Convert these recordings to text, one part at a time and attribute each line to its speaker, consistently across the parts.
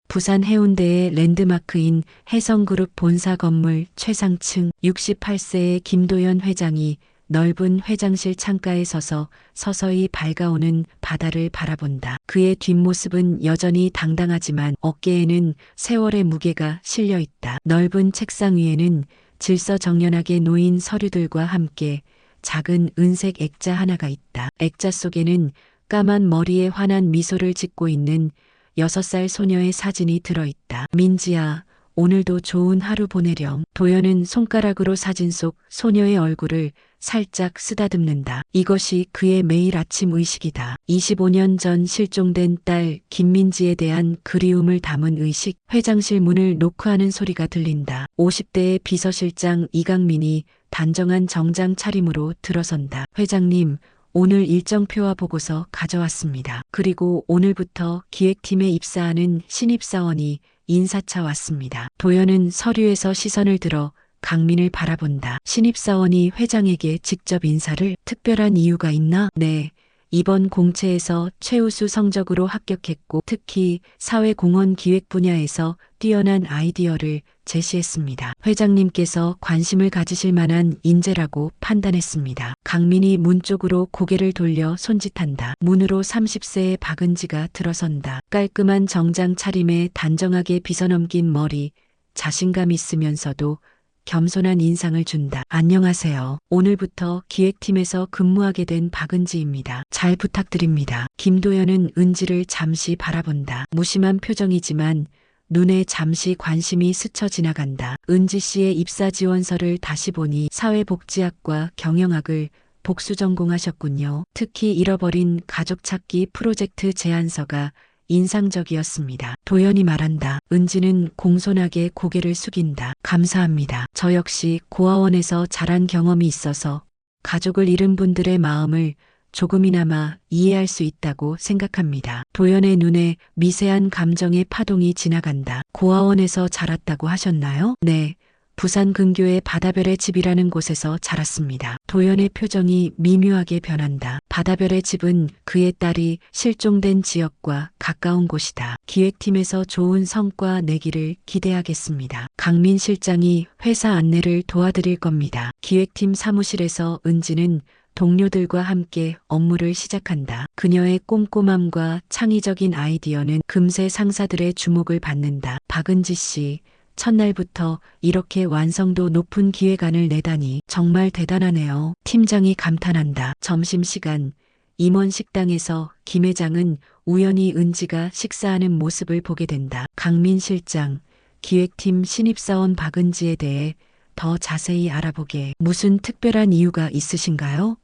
Speaker 1: 부산 해운대의 랜드마크인 해성그룹 본사 건물 최상층 68세의 김도연 회장이 넓은 회장실 창가에 서서 서서히 밝아오는 바다를 바라본다. 그의 뒷모습은 여전히 당당하지만 어깨에는 세월의 무게가 실려 있다. 넓은 책상 위에는 질서정연하게 놓인 서류들과 함께 작은 은색 액자 하나가 있다. 액자 속에는 까만 머리에 환한 미소를 짓고 있는 6살 소녀의 사진이 들어있다. 민지야, 오늘도 좋은 하루 보내렴. 도연은 손가락으로 사진 속 소녀의 얼굴을 살짝 쓰다듬는다. 이것이 그의 매일 아침 의식이다. 25년 전 실종된 딸 김민지에 대한 그리움을 담은 의식. 회장실 문을 노크하는 소리가 들린다. 50대의 비서실장 이강민이 단정한 정장 차림으로 들어선다. 회장님, 오늘 일정표와 보고서 가져왔습니다. 그리고 오늘부터 기획팀에 입사하는 신입사원이 인사차 왔습니다. 도연은 서류에서 시선을 들어 강민을 바라본다. 신입사원이 회장에게 직접 인사를? 특별한 이유가 있나? 네. 이번 공채에서 최우수 성적으로 합격했고 특히 사회공헌 기획 분야에서 뛰어난 아이디어를 제시했습니다. 회장님께서 관심을 가지실 만한 인재라고 판단했습니다. 강민이 문 쪽으로 고개를 돌려 손짓한다. 문으로 30세의 박은지가 들어선다. 깔끔한 정장 차림에 단정하게 빗어넘긴 머리, 자신감 있으면서도 겸손한 인상을 준다. 안녕하세요. 오늘부터 기획팀에서 근무하게 된 박은지입니다. 잘 부탁드립니다. 김도연은 은지를 잠시 바라본다. 무심한 표정이지만 눈에 잠시 관심이 스쳐 지나간다. 은지 씨의 입사 지원서를 다시 보니 사회복지학과 경영학을 복수 전공하셨군요. 특히 잃어버린 가족 찾기 프로젝트 제안서가 인상적이었습니다. 도연이 말한다. 은지는 공손하게 고개를 숙인다. 감사합니다. 저 역시 고아원에서 자란 경험이 있어서 가족을 잃은 분들의 마음을 조금이나마 이해할 수 있다고 생각합니다. 도연의 눈에 미세한 감정의 파동이 지나간다. 고아원에서 자랐다고 하셨나요? 네. 부산 근교의 바다별의 집이라는 곳에서 자랐습니다. 도연의 표정이 미묘하게 변한다. 바다별의 집은 그의 딸이 실종된 지역과 가까운 곳이다. 기획팀에서 좋은 성과 내기를 기대하겠습니다. 강민 실장이 회사 안내를 도와드릴 겁니다. 기획팀 사무실에서 은지는 동료들과 함께 업무를 시작한다. 그녀의 꼼꼼함과 창의적인 아이디어는 금세 상사들의 주목을 받는다. 박은지 씨, 첫날부터 이렇게 완성도 높은 기획안을 내다니 정말 대단하네요. 팀장이 감탄한다. 점심시간 임원 식당에서 김 회장은 우연히 은지가 식사하는 모습을 보게 된다. 강민 실장, 기획팀 신입사원 박은지에 대해 더 자세히 알아보게. 무슨 특별한 이유가 있으신가요?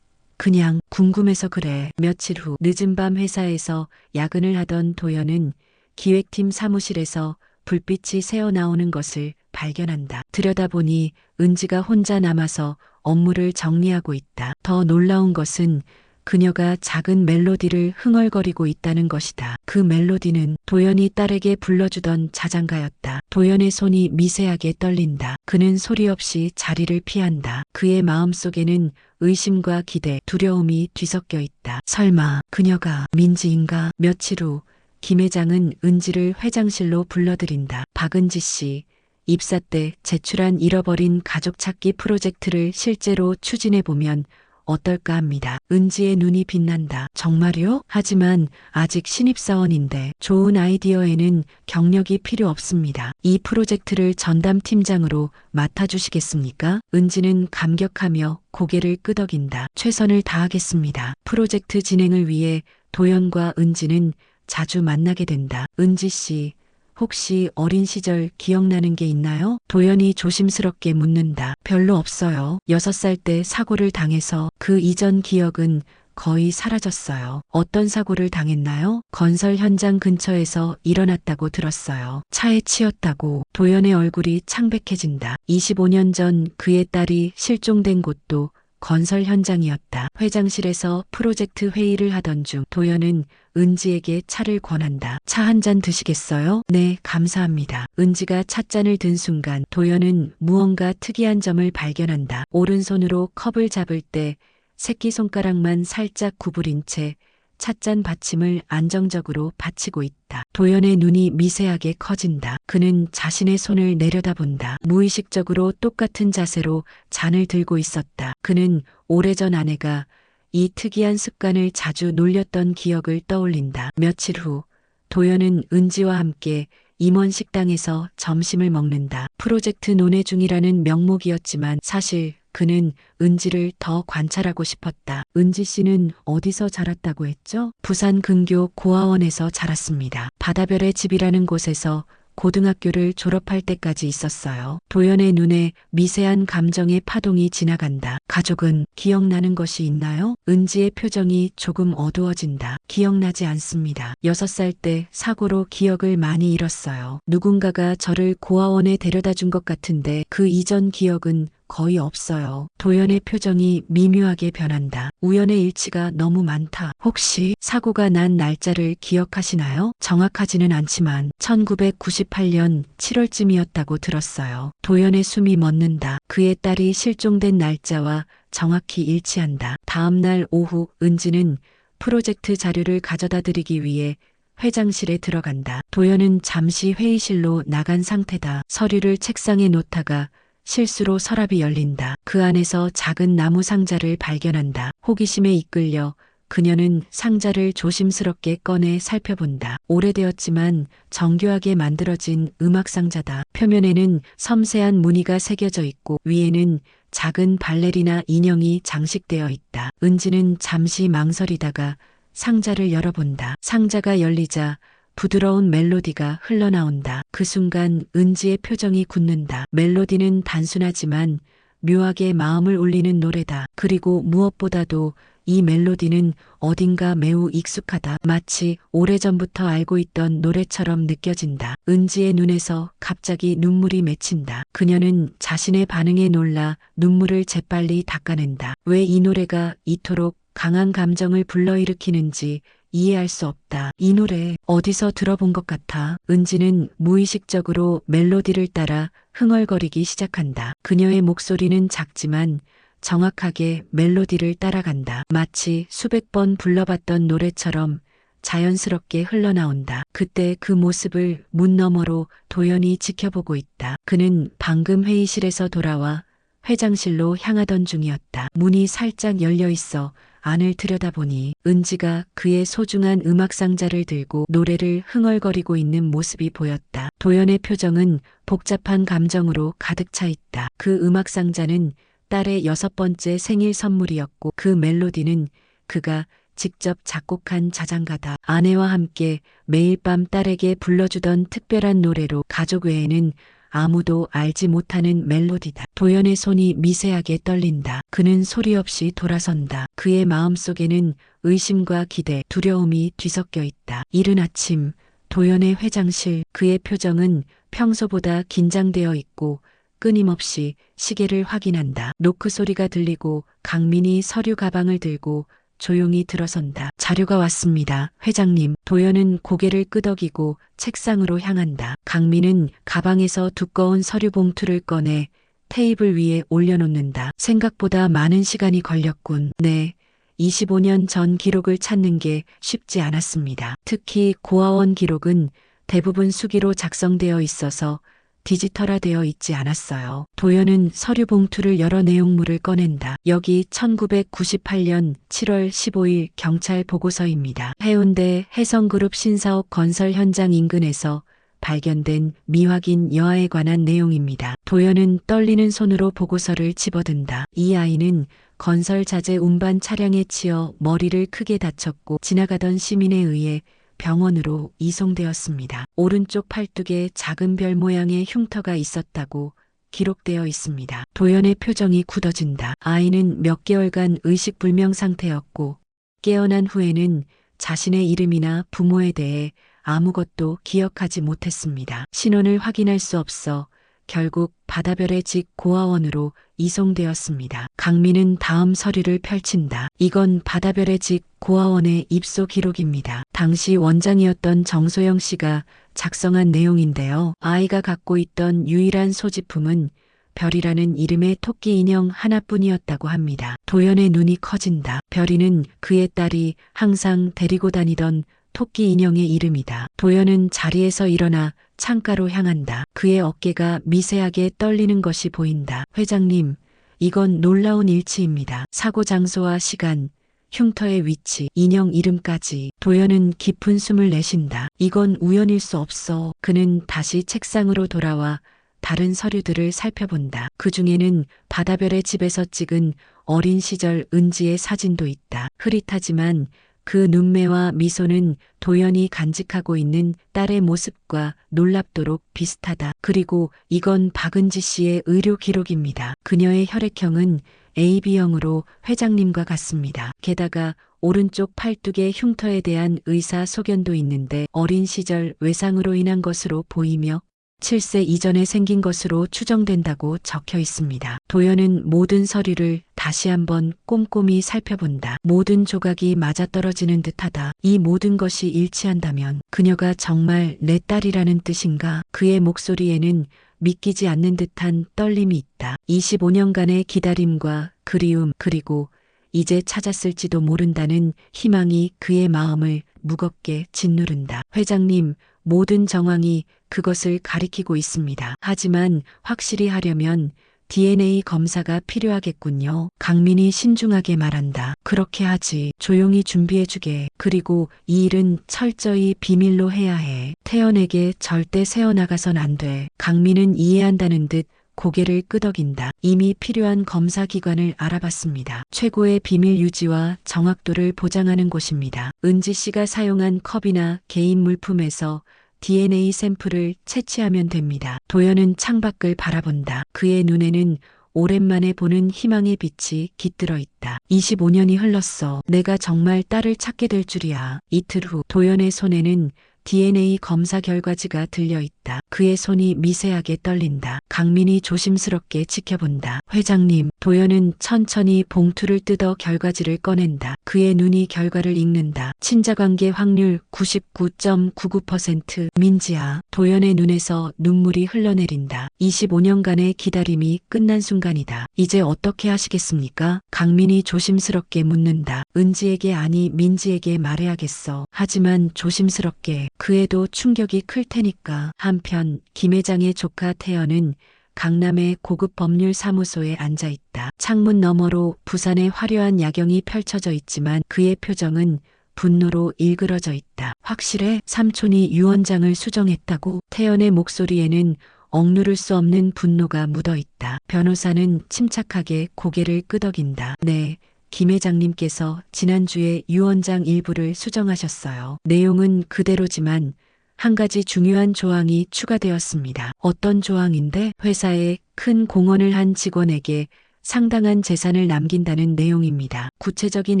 Speaker 1: 그냥 궁금해서 그래. 며칠 후 늦은 밤 회사에서 야근을 하던 도연은 기획팀 사무실에서 불빛이 새어나오는 것을 발견한다. 들여다보니 은지가 혼자 남아서 업무를 정리하고 있다. 더 놀라운 것은 그녀가 작은 멜로디를 흥얼거리고 있다는 것이다. 그 멜로디는 도연이 딸에게 불러주던 자장가였다. 도연의 손이 미세하게 떨린다. 그는 소리 없이 자리를 피한다. 그의 마음속에는 의심과 기대, 두려움이 뒤섞여 있다. 설마 그녀가 민지인가? 며칠 후 김 회장은 은지를 회장실로 불러들인다. 박은지 씨, 입사 때 제출한 잃어버린 가족 찾기 프로젝트를 실제로 추진해보면 어떨까 합니다. 은지의 눈이 빛난다. 정말요? 하지만 아직 신입사원인데 좋은 아이디어에는 경력이 필요 없습니다. 이 프로젝트를 전담 팀장으로 맡아주시겠습니까? 은지는 감격하며 고개를 끄덕인다. 최선을 다하겠습니다. 프로젝트 진행을 위해 도연과 은지는 자주 만나게 된다. 은지 씨, 혹시 어린 시절 기억나는 게 있나요? 도연이 조심스럽게 묻는다. 별로 없어요. 6살 때 사고를 당해서 그 이전 기억은 거의 사라졌어요. 어떤 사고를 당했나요? 건설 현장 근처에서 일어났다고 들었어요. 차에 치였다고. 도연의 얼굴이 창백해진다. 25년 전 그의 딸이 실종된 곳도 건설 현장이었다. 회장실에서 프로젝트 회의를 하던 중 도연은 은지에게 차를 권한다. 차 한 잔 드시겠어요? 네, 감사합니다. 은지가 찻잔을 든 순간 도연은 무언가 특이한 점을 발견한다. 오른손으로 컵을 잡을 때 새끼손가락만 살짝 구부린 채 찻잔 받침을 안정적으로 받치고 있다. 도연의 눈이 미세하게 커진다. 그는 자신의 손을 내려다본다. 무의식적으로 똑같은 자세로 잔을 들고 있었다. 그는 오래전 아내가 이 특이한 습관을 자주 놀렸던 기억을 떠올린다. 며칠 후 도연은 은지와 함께 임원 식당에서 점심을 먹는다. 프로젝트 논의 중이라는 명목이었지만 사실 그는 은지를 더 관찰하고 싶었다. 은지 씨는 어디서 자랐다고 했죠? 부산 근교 고아원에서 자랐습니다. 바다별의 집이라는 곳에서 고등학교를 졸업할 때까지 있었어요. 도연의 눈에 미세한 감정의 파동이 지나간다. 가족은 기억나는 것이 있나요? 은지의 표정이 조금 어두워진다. 기억나지 않습니다. 6살 때 사고로 기억을 많이 잃었어요. 누군가가 저를 고아원에 데려다 준 것 같은데 그 이전 기억은 거의 없어요. 도연의 표정이 미묘하게 변한다. 우연의 일치가 너무 많다. 혹시 사고가 난 날짜를 기억하시나요? 정확하지는 않지만 1998년 7월쯤이었다고 들었어요. 도연의 숨이 멎는다. 그의 딸이 실종된 날짜와 정확히 일치한다. 다음 날 오후 은지는 프로젝트 자료를 가져다 드리기 위해 회장실에 들어간다. 도연은 잠시 회의실로 나간 상태다. 서류를 책상에 놓다가 실수로 서랍이 열린다. 그 안에서 작은 나무 상자를 발견한다. 호기심에 이끌려 그녀는 상자를 조심스럽게 꺼내 살펴본다. 오래되었지만 정교하게 만들어진 음악 상자다. 표면에는 섬세한 무늬가 새겨져 있고 위에는 작은 발레리나 인형이 장식되어 있다. 은지는 잠시 망설이다가 상자를 열어본다. 상자가 열리자 부드러운 멜로디가 흘러나온다. 그 순간 은지의 표정이 굳는다. 멜로디는 단순하지만 묘하게 마음을 울리는 노래다. 그리고 무엇보다도 이 멜로디는 어딘가 매우 익숙하다. 마치 오래전부터 알고 있던 노래처럼 느껴진다. 은지의 눈에서 갑자기 눈물이 맺힌다. 그녀는 자신의 반응에 놀라 눈물을 재빨리 닦아낸다. 왜 이 노래가 이토록 강한 감정을 불러일으키는지 이해할 수 없다. 이 노래 어디서 들어본 것 같아. 은지는 무의식적으로 멜로디를 따라 흥얼거리기 시작한다. 그녀의 목소리는 작지만 정확하게 멜로디를 따라간다. 마치 수백 번 불러봤던 노래처럼 자연스럽게 흘러나온다. 그때 그 모습을 문 너머로 도연이 지켜보고 있다. 그는 방금 회의실에서 돌아와 회장실로 향하던 중이었다. 문이 살짝 열려 있어 안을 들여다보니 은지가 그의 소중한 음악 상자를 들고 노래를 흥얼거리고 있는 모습이 보였다. 도연의 표정은 복잡한 감정으로 가득 차 있다. 그 음악 상자는 딸의 6번째 생일 선물이었고 그 멜로디는 그가 직접 작곡한 자장가다. 아내와 함께 매일 밤 딸에게 불러주던 특별한 노래로 가족 외에는 아무도 알지 못하는 멜로디다. 도연의 손이 미세하게 떨린다. 그는 소리 없이 돌아선다. 그의 마음속에는 의심과 기대, 두려움이 뒤섞여 있다. 이른 아침 도연의 회장실, 그의 표정은 평소보다 긴장되어 있고 끊임없이 시계를 확인한다. 노크 소리가 들리고 강민이 서류 가방을 들고 조용히 들어선다. 자료가 왔습니다. 회장님. 도연은 고개를 끄덕이고 책상으로 향한다. 강민은 가방에서 두꺼운 서류 봉투를 꺼내 테이블 위에 올려놓는다. 생각보다 많은 시간이 걸렸군. 네. 25년 전 기록을 찾는 게 쉽지 않았습니다. 특히 고아원 기록은 대부분 수기로 작성되어 있어서 디지털화되어 있지 않았어요. 도연은 서류 봉투를 열어 내용물을 꺼낸다. 여기 1998년 7월 15일 경찰 보고서입니다. 해운대 해성그룹 신사옥 건설 현장 인근에서 발견된 미확인 여아에 관한 내용입니다. 도연은 떨리는 손으로 보고서를 집어든다. 이 아이는 건설 자재 운반 차량에 치여 머리를 크게 다쳤고 지나가던 시민에 의해 병원으로 이송되었습니다. 오른쪽 팔뚝에 작은 별 모양의 흉터가 있었다고 기록되어 있습니다. 도연의 표정이 굳어진다. 아이는 몇 개월간 의식불명 상태였고 깨어난 후에는 자신의 이름이나 부모에 대해 아무것도 기억하지 못했습니다. 신원을 확인할 수 없어 결국 바다별의 직 고아원으로 이송되었습니다. 강민은 다음 서류를 펼친다. 이건 바다별의 직 고아원의 입소 기록입니다. 당시 원장이었던 정소영 씨가 작성한 내용인데요. 아이가 갖고 있던 유일한 소지품은 별이라는 이름의 토끼 인형 하나뿐이었다고 합니다. 도연의 눈이 커진다. 별이는 그의 딸이 항상 데리고 다니던 토끼 인형의 이름이다. 도연은 자리에서 일어나 창가로 향한다. 그의 어깨가 미세하게 떨리는 것이 보인다. 회장님, 이건 놀라운 일치입니다. 사고 장소와 시간, 흉터의 위치, 인형 이름까지. 도연은 깊은 숨을 내쉰다. 이건 우연일 수 없어. 그는 다시 책상으로 돌아와 다른 서류들을 살펴본다. 그 중에는 바다별의 집에서 찍은 어린 시절 은지의 사진도 있다. 흐릿하지만 그 눈매와 미소는 도연이 간직하고 있는 딸의 모습과 놀랍도록 비슷하다. 그리고 이건 박은지 씨의 의료 기록입니다. 그녀의 혈액형은 AB형으로 회장님과 같습니다. 게다가 오른쪽 팔뚝의 흉터에 대한 의사 소견도 있는데 어린 시절 외상으로 인한 것으로 보이며 7세 이전에 생긴 것으로 추정된다고 적혀 있습니다. 도연은 모든 서류를 다시 한번 꼼꼼히 살펴본다. 모든 조각이 맞아떨어지는 듯하다. 이 모든 것이 일치한다면 그녀가 정말 내 딸이라는 뜻인가? 그의 목소리에는 믿기지 않는 듯한 떨림이 있다. 25년간의 기다림과 그리움 그리고 이제 찾았을지도 모른다는 희망이 그의 마음을 무겁게 짓누른다. 회장님, 모든 정황이 그것을 가리키고 있습니다. 하지만 확실히 하려면 DNA 검사가 필요하겠군요. 강민이 신중하게 말한다. 그렇게 하지. 조용히 준비해주게. 그리고 이 일은 철저히 비밀로 해야 해. 태연에게 절대 새어나가선 안 돼. 강민은 이해한다는 듯 고개를 끄덕인다. 이미 필요한 검사 기관을 알아봤습니다. 최고의 비밀 유지와 정확도를 보장하는 곳입니다. 은지 씨가 사용한 컵이나 개인 물품에서 DNA 샘플을 채취하면 됩니다. 도연은 창밖을 바라본다. 그의 눈에는 오랜만에 보는 희망의 빛이 깃들어 있다. 25년이 흘렀어. 내가 정말 딸을 찾게 될 줄이야. 이틀 후 도연의 손에는 DNA 검사 결과지가 들려 있다. 그의 손이 미세하게 떨린다. 강민이 조심스럽게 지켜본다. 회장님, 도연은 천천히 봉투를 뜯어 결과지를 꺼낸다. 그의 눈이 결과를 읽는다. 친자관계 확률 99.99%. 민지야. 도연의 눈에서 눈물이 흘러내린다. 25년간의 기다림이 끝난 순간이다. 이제 어떻게 하시겠습니까? 강민이 조심스럽게 묻는다. 은지에게 아니 민지에게 말해야겠어. 하지만 조심스럽게. 그에도 충격이 클 테니까. 한편 김 회장의 조카 태연은 강남의 고급 법률 사무소에 앉아 있다. 창문 너머로 부산의 화려한 야경이 펼쳐져 있지만 그의 표정은 분노로 일그러져 있다. 확실해? 삼촌이 유언장을 수정했다고? 태연의 목소리에는 억누를 수 없는 분노가 묻어 있다. 변호사는 침착하게 고개를 끄덕인다. 네. 김 회장님께서 지난주에 유언장 일부를 수정하셨어요. 내용은 그대로지만 한 가지 중요한 조항이 추가되었습니다. 어떤 조항인데? 회사에 큰 공헌을 한 직원에게 상당한 재산을 남긴다는 내용입니다. 구체적인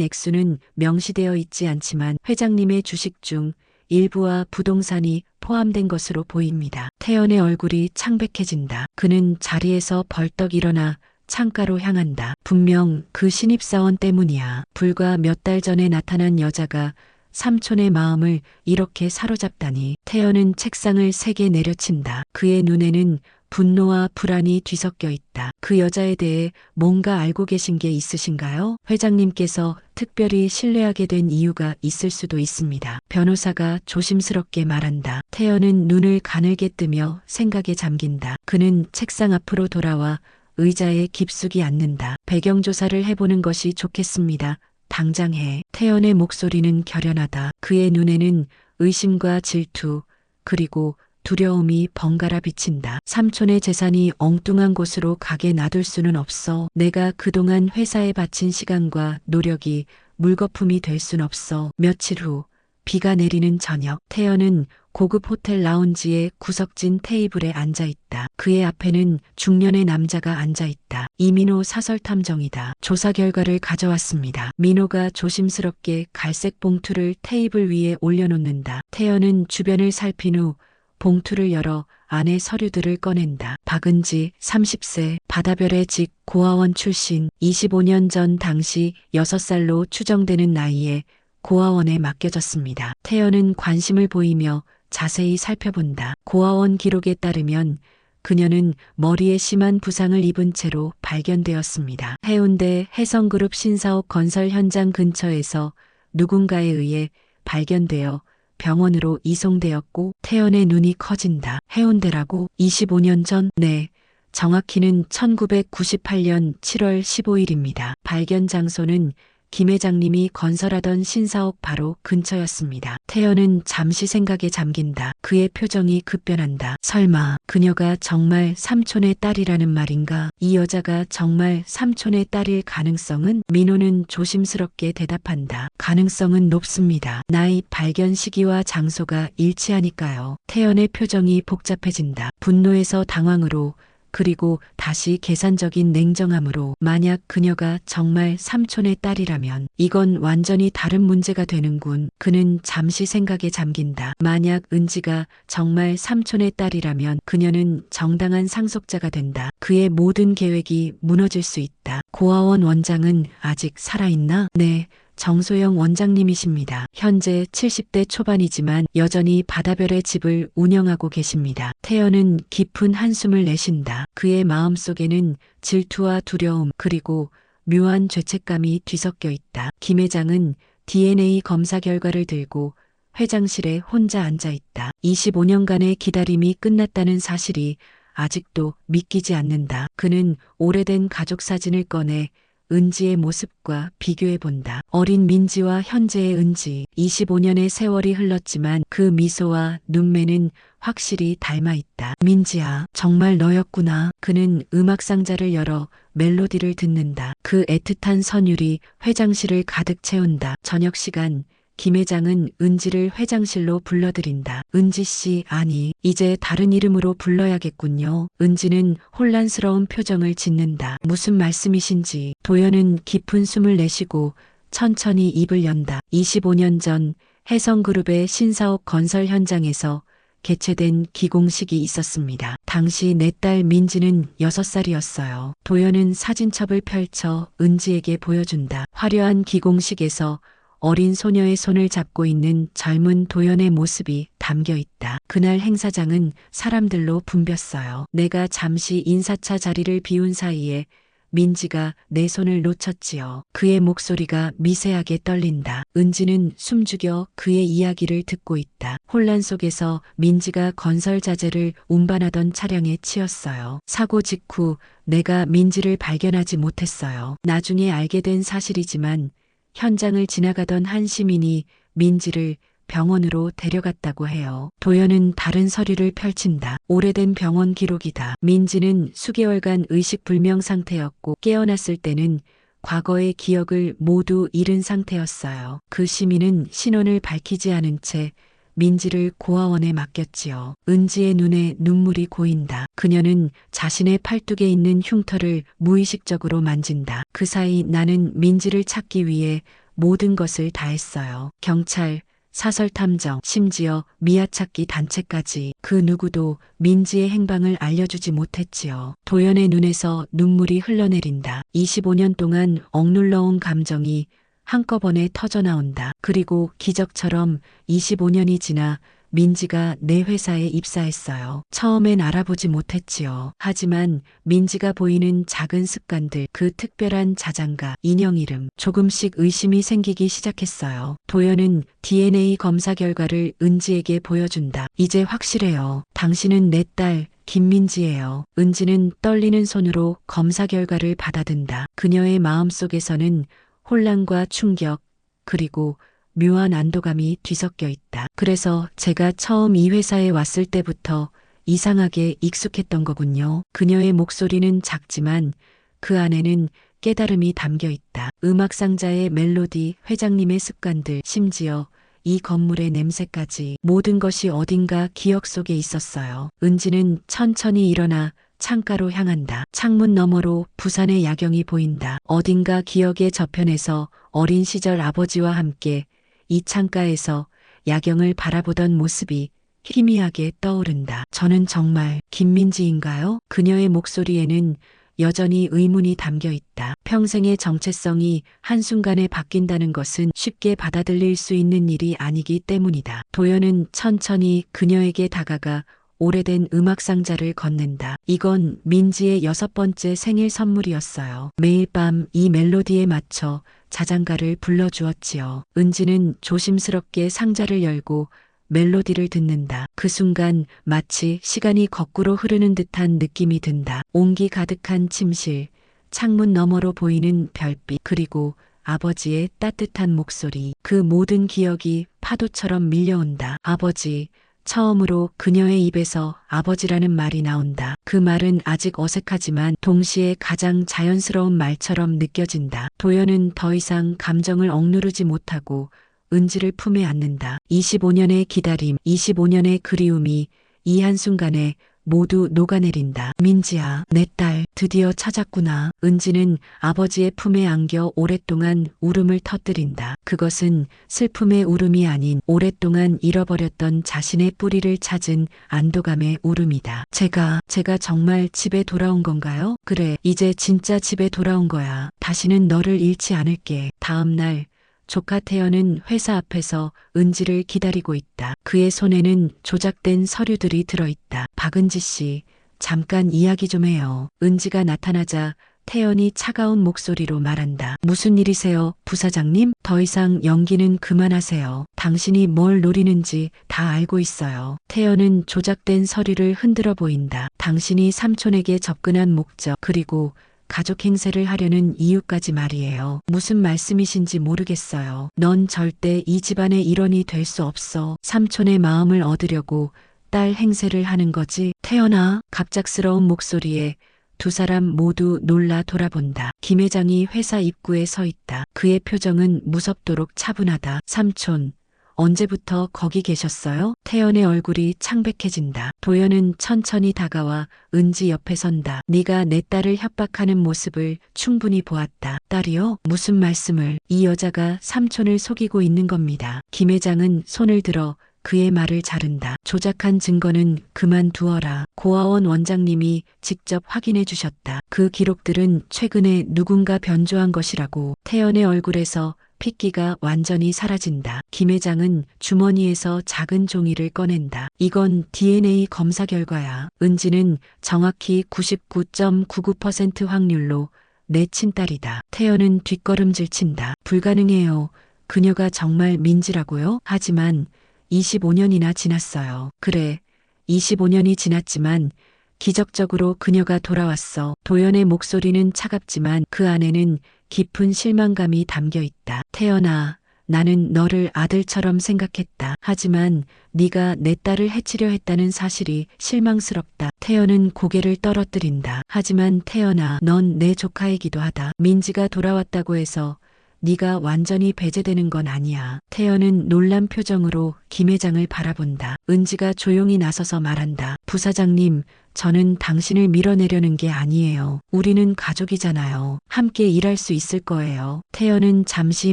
Speaker 1: 액수는 명시되어 있지 않지만 회장님의 주식 중 일부와 부동산이 포함된 것으로 보입니다. 태연의 얼굴이 창백해진다. 그는 자리에서 벌떡 일어나 창가로 향한다. 분명 그 신입사원 때문이야. 불과 몇 달 전에 나타난 여자가 삼촌의 마음을 이렇게 사로잡다니. 태연은 책상을 세게 내려친다. 그의 눈에는 분노와 불안이 뒤섞여 있다. 그 여자에 대해 뭔가 알고 계신 게 있으신가요? 회장님께서 특별히 신뢰하게 된 이유가 있을 수도 있습니다. 변호사가 조심스럽게 말한다. 태연은 눈을 가늘게 뜨며 생각에 잠긴다. 그는 책상 앞으로 돌아와 의자에 깊숙이 앉는다. 배경조사를 해보는 것이 좋겠습니다. 당장 해. 태연의 목소리는 결연하다. 그의 눈에는 의심과 질투 그리고 두려움이 번갈아 비친다. 삼촌의 재산이 엉뚱한 곳으로 가게 놔둘 수는 없어. 내가 그동안 회사에 바친 시간과 노력이 물거품이 될 순 없어. 며칠 후 비가 내리는 저녁. 태연은 고급 호텔 라운지의 구석진 테이블에 앉아 있다. 그의 앞에는 중년의 남자가 앉아 있다. 이민호 사설탐정이다. 조사 결과를 가져왔습니다. 민호가 조심스럽게 갈색 봉투를 테이블 위에 올려놓는다. 태연은 주변을 살핀 후 봉투를 열어 안에 서류들을 꺼낸다. 박은지 30세 바다별의 직 고아원 출신 25년 전 당시 6살로 추정되는 나이에 고아원에 맡겨졌습니다. 태연은 관심을 보이며 자세히 살펴본다. 고아원 기록에 따르면 그녀는 머리에 심한 부상을 입은 채로 발견되었습니다. 해운대 해성그룹 신사옥 건설 현장 근처에서 누군가에 의해 발견되어 병원으로 이송되었고 태연의 눈이 커진다. 해운대라고? 25년 전? 네. 정확히는 1998년 7월 15일입니다. 발견 장소는 김 회장님이 건설하던 신사옥 바로 근처였습니다. 태연은 잠시 생각에 잠긴다. 그의 표정이 급변한다. 설마 그녀가 정말 삼촌의 딸이라는 말인가? 이 여자가 정말 삼촌의 딸일 가능성은? 민호는 조심스럽게 대답한다. 가능성은 높습니다. 나이, 발견 시기와 장소가 일치하니까요. 태연의 표정이 복잡해진다. 분노에서 당황으로, 그리고 다시 계산적인 냉정함으로. 만약 그녀가 정말 삼촌의 딸이라면 이건 완전히 다른 문제가 되는군. 그는 잠시 생각에 잠긴다. 만약 은지가 정말 삼촌의 딸이라면 그녀는 정당한 상속자가 된다. 그의 모든 계획이 무너질 수 있다. 고아원 원장은 아직 살아있나? 네. 정소영 원장님이십니다. 현재 70대 초반이지만 여전히 바다별의 집을 운영하고 계십니다. 태연은 깊은 한숨을 내쉰다. 그의 마음속에는 질투와 두려움 그리고 묘한 죄책감이 뒤섞여 있다. 김 회장은 DNA 검사 결과를 들고 회장실에 혼자 앉아 있다. 25년간의 기다림이 끝났다는 사실이 아직도 믿기지 않는다. 그는 오래된 가족 사진을 꺼내 은지의 모습과 비교해 본다. 어린 민지와 현재의 은지. 25년의 세월이 흘렀지만 그 미소와 눈매는 확실히 닮아 있다. 민지야, 정말 너였구나. 그는 음악 상자를 열어 멜로디를 듣는다. 그 애틋한 선율이 회장실을 가득 채운다. 저녁 시간, 김 회장은 은지를 회장실로 불러들인다. 은지 씨, 아니, 이제 다른 이름으로 불러야겠군요. 은지는 혼란스러운 표정을 짓는다. 무슨 말씀이신지. 도연은 깊은 숨을 내쉬고 천천히 입을 연다. 25년 전 해성그룹의 신사옥 건설 현장에서 개최된 기공식이 있었습니다. 당시 내 딸 민지는 6살이었어요. 도연은 사진첩을 펼쳐 은지에게 보여준다. 화려한 기공식에서 어린 소녀의 손을 잡고 있는 젊은 도연의 모습이 담겨 있다. 그날 행사장은 사람들로 붐볐어요. 내가 잠시 인사차 자리를 비운 사이에 민지가 내 손을 놓쳤지요. 그의 목소리가 미세하게 떨린다. 은지는 숨죽여 그의 이야기를 듣고 있다. 혼란 속에서 민지가 건설 자재를 운반하던 차량에 치였어요. 사고 직후 내가 민지를 발견하지 못했어요. 나중에 알게 된 사실이지만 현장을 지나가던 한 시민이 민지를 병원으로 데려갔다고 해요. 도연은 다른 서류를 펼친다. 오래된 병원 기록이다. 민지는 수개월간 의식불명 상태였고 깨어났을 때는 과거의 기억을 모두 잃은 상태였어요. 그 시민은 신원을 밝히지 않은 채 민지를 고아원에 맡겼지요. 은지의 눈에 눈물이 고인다. 그녀는 자신의 팔뚝에 있는 흉터를 무의식적으로 만진다. 그 사이 나는 민지를 찾기 위해 모든 것을 다했어요. 경찰, 사설탐정, 심지어 미아찾기 단체까지. 그 누구도 민지의 행방을 알려주지 못했지요. 도연의 눈에서 눈물이 흘러내린다. 25년 동안 억눌러온 감정이 한꺼번에 터져나온다. 그리고 기적처럼 25년이 지나 민지가 내 회사에 입사했어요. 처음엔 알아보지 못했지요. 하지만 민지가 보이는 작은 습관들, 그 특별한 자장가, 인형 이름, 조금씩 의심이 생기기 시작했어요. 도연은 DNA 검사 결과를 은지에게 보여준다. 이제 확실해요. 당신은 내 딸 김민지예요. 은지는 떨리는 손으로 검사 결과를 받아든다. 그녀의 마음속에서는 혼란과 충격, 그리고 묘한 안도감이 뒤섞여 있다. 그래서 제가 처음 이 회사에 왔을 때부터 이상하게 익숙했던 거군요. 그녀의 목소리는 작지만 그 안에는 깨달음이 담겨 있다. 음악 상자의 멜로디, 회장님의 습관들, 심지어 이 건물의 냄새까지 모든 것이 어딘가 기억 속에 있었어요. 은지는 천천히 일어나 창가로 향한다. 창문 너머로 부산의 야경이 보인다. 어딘가 기억의 저편에서 어린 시절 아버지와 함께 이 창가에서 야경을 바라보던 모습이 희미하게 떠오른다. 저는 정말 김민지인가요? 그녀의 목소리에는 여전히 의문이 담겨 있다. 평생의 정체성이 한순간에 바뀐다는 것은 쉽게 받아들일 수 있는 일이 아니기 때문이다. 도연은 천천히 그녀에게 다가가 오래된 음악 상자를 건넨다. 이건 민지의 6번째 생일 선물이었어요. 매일 밤 이 멜로디에 맞춰 자장가를 불러주었지요. 은지는 조심스럽게 상자를 열고 멜로디를 듣는다. 그 순간 마치 시간이 거꾸로 흐르는 듯한 느낌이 든다. 온기 가득한 침실, 창문 너머로 보이는 별빛, 그리고 아버지의 따뜻한 목소리. 그 모든 기억이 파도처럼 밀려온다. 아버지. 처음으로 그녀의 입에서 아버지라는 말이 나온다. 그 말은 아직 어색하지만 동시에 가장 자연스러운 말처럼 느껴진다. 도연은 더 이상 감정을 억누르지 못하고 은지를 품에 안는다. 25년의 기다림, 25년의 그리움이 이 한순간에 모두 녹아내린다. 민지야, 내 딸, 드디어 찾았구나. 은지는 아버지의 품에 안겨 오랫동안 울음을 터뜨린다. 그것은 슬픔의 울음이 아닌 오랫동안 잃어버렸던 자신의 뿌리를 찾은 안도감의 울음이다. 제가 정말 집에 돌아온 건가요? 그래, 이제 진짜 집에 돌아온 거야. 다시는 너를 잃지 않을게. 다음 날, 조카 태연은 회사 앞에서 은지를 기다리고 있다. 그의 손에는 조작된 서류들이 들어있다. 박은지 씨, 잠깐 이야기 좀 해요. 은지가 나타나자 태연이 차가운 목소리로 말한다. 무슨 일이세요, 부사장님? 더 이상 연기는 그만하세요. 당신이 뭘 노리는지 다 알고 있어요. 태연은 조작된 서류를 흔들어 보인다. 당신이 삼촌에게 접근한 목적, 그리고 가족 행세를 하려는 이유까지 말이에요. 무슨 말씀이신지 모르겠어요. 넌 절대 이 집안의 일원이 될 수 없어. 삼촌의 마음을 얻으려고 딸 행세를 하는 거지. 태연아. 갑작스러운 목소리에 두 사람 모두 놀라 돌아본다. 김 회장이 회사 입구에 서 있다. 그의 표정은 무섭도록 차분하다. 삼촌, 언제부터 거기 계셨어요? 태연의 얼굴이 창백해진다. 도연은 천천히 다가와 은지 옆에 선다. 네가 내 딸을 협박하는 모습을 충분히 보았다. 딸이요? 무슨 말씀을? 이 여자가 삼촌을 속이고 있는 겁니다. 김 회장은 손을 들어 그의 말을 자른다. 조작한 증거는 그만두어라. 고아원 원장님이 직접 확인해 주셨다. 그 기록들은 최근에 누군가 변조한 것이라고. 태연의 얼굴에서 핏기가 완전히 사라진다. 김 회장은 주머니에서 작은 종이를 꺼낸다. 이건 DNA 검사 결과야. 은지는 정확히 99.99% 확률로 내 친딸이다. 태연은 뒷걸음질 친다. 불가능해요. 그녀가 정말 민지라고요? 하지만 25년이나 지났어요. 그래, 25년이 지났지만 기적적으로 그녀가 돌아왔어. 도연의 목소리는 차갑지만 그 안에는 깊은 실망감이 담겨 있다. 태연아, 나는 너를 아들처럼 생각했다. 하지만 네가 내 딸을 해치려 했다는 사실이 실망스럽다. 태연은 고개를 떨어뜨린다. 하지만 태연아, 넌 내 조카이기도 하다. 민지가 돌아왔다고 해서 네가 완전히 배제되는 건 아니야. 태연은 놀란 표정으로 김 회장을 바라본다. 은지가 조용히 나서서 말한다. 부사장님, 저는 당신을 밀어내려는 게 아니에요. 우리는 가족이잖아요. 함께 일할 수 있을 거예요. 태연은 잠시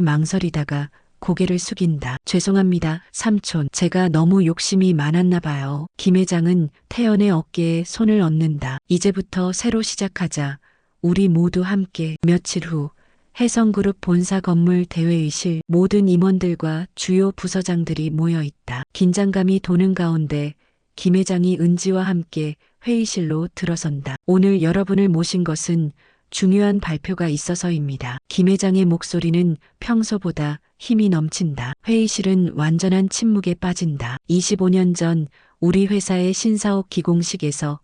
Speaker 1: 망설이다가 고개를 숙인다. 죄송합니다, 삼촌. 제가 너무 욕심이 많았나 봐요. 김 회장은 태연의 어깨에 손을 얹는다. 이제부터 새로 시작하자. 우리 모두 함께. 며칠 후 혜성그룹 본사 건물 대회의실, 모든 임원들과 주요 부서장들이 모여 있다. 긴장감이 도는 가운데 김 회장이 은지와 함께 회의실로 들어선다. 오늘 여러분을 모신 것은 중요한 발표가 있어서입니다. 김 회장의 목소리는 평소보다 힘이 넘친다. 회의실은 완전한 침묵에 빠진다. 25년 전 우리 회사의 신사옥 기공식에서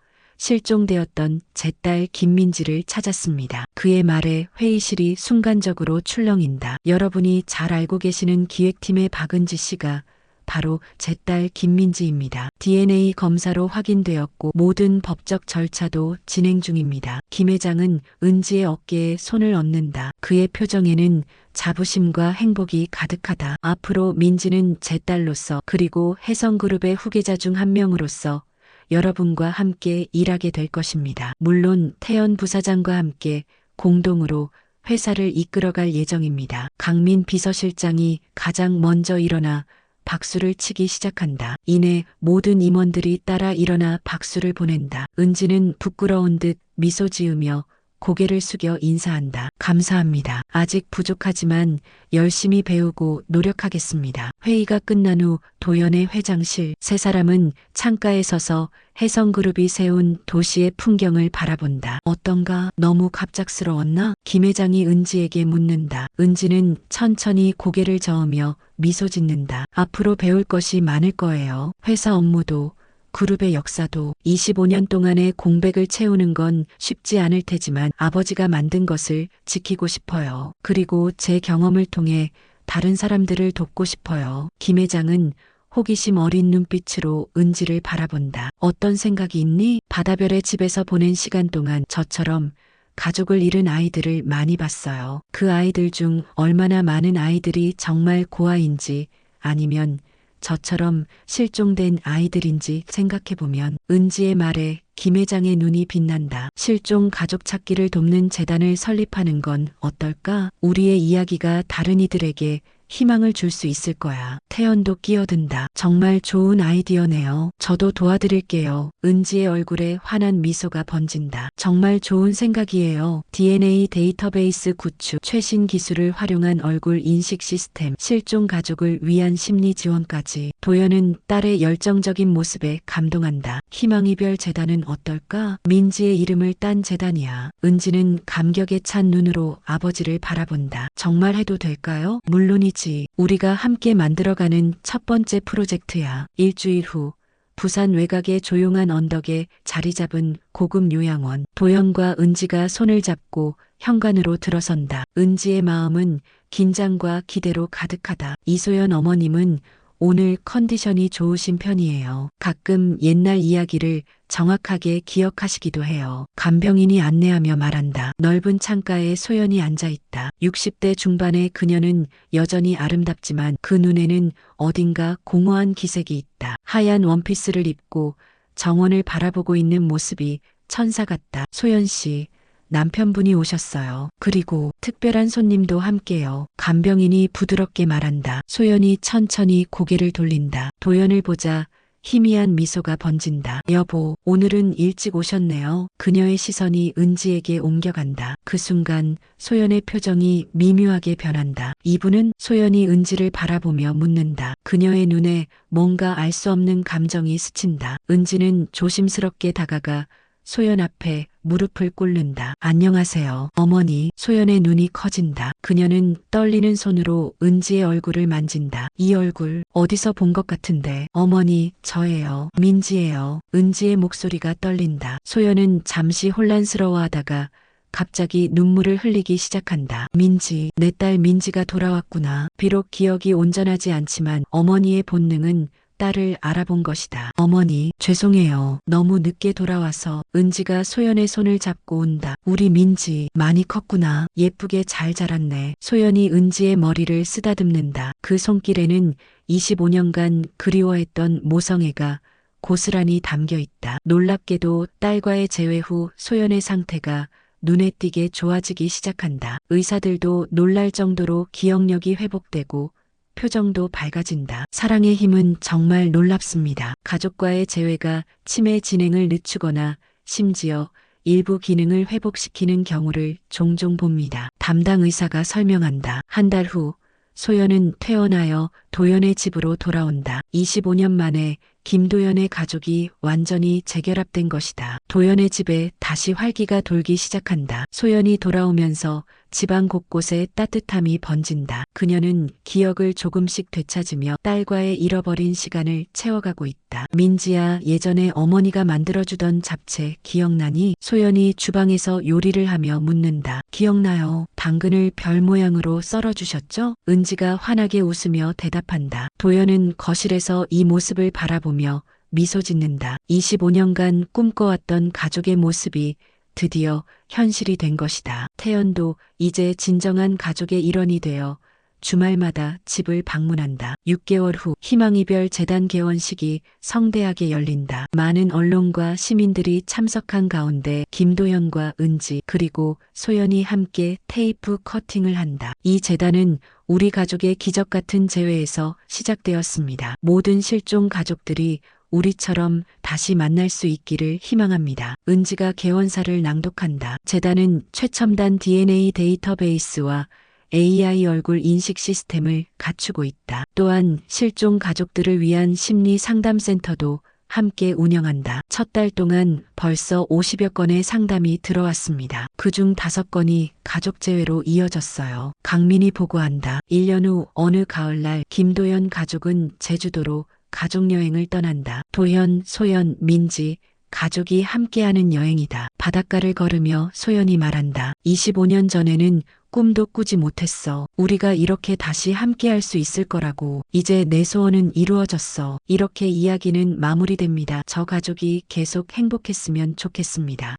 Speaker 1: 실종되었던 제 딸 김민지를 찾았습니다. 그의 말에 회의실이 순간적으로 출렁인다. 여러분이 잘 알고 계시는 기획팀의 박은지 씨가 바로 제 딸 김민지입니다. DNA 검사로 확인되었고 모든 법적 절차도 진행 중입니다. 김 회장은 은지의 어깨에 손을 얹는다. 그의 표정에는 자부심과 행복이 가득하다. 앞으로 민지는 제 딸로서, 그리고 혜성그룹의 후계자 중 한 명으로서 여러분과 함께 일하게 될 것입니다. 물론 태연 부사장과 함께 공동으로 회사를 이끌어갈 예정입니다. 강민 비서실장이 가장 먼저 일어나 박수를 치기 시작한다. 이내 모든 임원들이 따라 일어나 박수를 보낸다. 은지는 부끄러운 듯 미소 지으며 고개를 숙여 인사한다. 감사합니다. 아직 부족하지만 열심히 배우고 노력하겠습니다. 회의가 끝난 후 도연의 회장실. 세 사람은 창가에 서서 혜성그룹이 세운 도시의 풍경을 바라본다. 어떤가? 너무 갑작스러웠나? 김 회장이 은지에게 묻는다. 은지는 천천히 고개를 저으며 미소 짓는다. 앞으로 배울 것이 많을 거예요. 회사 업무도 그룹의 역사도 25년 동안의 공백을 채우는 건 쉽지 않을 테지만 아버지가 만든 것을 지키고 싶어요. 그리고 제 경험을 통해 다른 사람들을 돕고 싶어요. 김 회장은 호기심 어린 눈빛으로 은지를 바라본다. 어떤 생각이 있니? 바다별의 집에서 보낸 시간 동안 저처럼 가족을 잃은 아이들을 많이 봤어요. 그 아이들 중 얼마나 많은 아이들이 정말 고아인지 아니면 저처럼 실종된 아이들인지 생각해보면 은지의 말에 김 회장의 눈이 빛난다. 실종 가족 찾기를 돕는 재단을 설립하는 건 어떨까? 우리의 이야기가 다른 이들에게 희망을 줄 수 있을 거야. 태연도 끼어든다. 정말 좋은 아이디어네요. 저도 도와드릴게요. 은지의 얼굴에 환한 미소가 번진다. 정말 좋은 생각이에요. DNA 데이터베이스 구축, 최신 기술을 활용한 얼굴 인식 시스템, 실종 가족을 위한 심리 지원까지. 도연은 딸의 열정적인 모습에 감동한다. 희망이별 재단은 어떨까? 민지의 이름을 딴 재단이야. 은지는 감격에 찬 눈으로 아버지를 바라본다. 정말 해도 될까요? 물론이지. 우리가 함께 만들어가는 첫 번째 프로젝트야. 일주일 후 부산 외곽의 조용한 언덕에 자리 잡은 고급 요양원. 도연과 은지가 손을 잡고 현관으로 들어선다. 은지의 마음은 긴장과 기대로 가득하다. 이소연 어머님은 오늘 컨디션이 좋으신 편이에요. 가끔 옛날 이야기를 정확하게 기억하시기도 해요. 간병인이 안내하며 말한다. 넓은 창가에 소연이 앉아있다. 60대 중반의 그녀는 여전히 아름답지만 그 눈에는 어딘가 공허한 기색이 있다. 하얀 원피스를 입고 정원을 바라보고 있는 모습이 천사 같다. 소연 씨, 남편분이 오셨어요. 그리고 특별한 손님도 함께요. 간병인이 부드럽게 말한다. 소연이 천천히 고개를 돌린다. 도연을 보자 희미한 미소가 번진다. 여보, 오늘은 일찍 오셨네요. 그녀의 시선이 은지에게 옮겨간다. 그 순간 소연의 표정이 미묘하게 변한다. 이분은? 소연이 은지를 바라보며 묻는다. 그녀의 눈에 뭔가 알 수 없는 감정이 스친다. 은지는 조심스럽게 다가가 소연 앞에 무릎을 꿇는다. 안녕하세요, 어머니. 소연의 눈이 커진다. 그녀는 떨리는 손으로 은지의 얼굴을 만진다. 이 얼굴 어디서 본 것 같은데. 어머니, 저예요. 민지예요. 은지의 목소리가 떨린다. 소연은 잠시 혼란스러워하다가 갑자기 눈물을 흘리기 시작한다. 민지, 내 딸 민지가 돌아왔구나. 비록 기억이 온전하지 않지만 어머니의 본능은 딸을 알아본 것이다. 어머니, 죄송해요. 너무 늦게 돌아와서. 은지가 소연의 손을 잡고 온다. 우리 민지 많이 컸구나. 예쁘게 잘 자랐네. 소연이 은지의 머리를 쓰다듬는다. 그 손길에는 25년간 그리워했던 모성애가 고스란히 담겨 있다. 놀랍게도 딸과의 재회 후 소연의 상태가 눈에 띄게 좋아지기 시작한다. 의사들도 놀랄 정도로 기억력이 회복되고 표정도 밝아진다. 사랑의 힘은 정말 놀랍습니다. 가족과의 재회가 치매 진행을 늦추거나 심지어 일부 기능을 회복시키는 경우를 종종 봅니다. 담당 의사가 설명한다. 한 달 후 소연은 퇴원하여 도연의 집으로 돌아온다. 25년 만에 김도연의 가족이 완전히 재결합된 것이다. 도연의 집에 다시 활기가 돌기 시작한다. 소연이 돌아오면서 집안 곳곳에 따뜻함이 번진다. 그녀는 기억을 조금씩 되찾으며 딸과의 잃어버린 시간을 채워가고 있다. 민지야, 예전에 어머니가 만들어주던 잡채 기억나니? 소연이 주방에서 요리를 하며 묻는다. 기억나요. 당근을 별 모양으로 썰어주셨죠? 은지가 환하게 웃으며 대답한다. 도연은 거실에서 이 모습을 바라보며 미소 짓는다. 25년간 꿈꿔왔던 가족의 모습이 드디어 현실이 된 것이다. 태연도 이제 진정한 가족의 일원이 되어 주말마다 집을 방문한다. 6개월 후 희망이별 재단 개원식이 성대하게 열린다. 많은 언론과 시민들이 참석한 가운데 김도연과 은지 그리고 소연이 함께 테이프 커팅을 한다. 이 재단은 우리 가족의 기적 같은 재회에서 시작되었습니다. 모든 실종 가족들이 우리처럼 다시 만날 수 있기를 희망합니다. 은지가 개원사를 낭독한다. 재단은 최첨단 DNA 데이터베이스와 AI 얼굴 인식 시스템을 갖추고 있다. 또한 실종 가족들을 위한 심리 상담센터도 함께 운영한다. 첫 달 동안 벌써 50여 건의 상담이 들어왔습니다. 그중 5건이 가족 재회로 이어졌어요. 강민이 보고한다. 1년 후 어느 가을날 김도연 가족은 제주도로 가족여행을 떠난다. 도현, 소연, 민지, 가족이 함께하는 여행이다. 바닷가를 걸으며 소연이 말한다. 25년 전에는 꿈도 꾸지 못했어. 우리가 이렇게 다시 함께할 수 있을 거라고. 이제 내 소원은 이루어졌어. 이렇게 이야기는 마무리됩니다. 저 가족이 계속 행복했으면 좋겠습니다.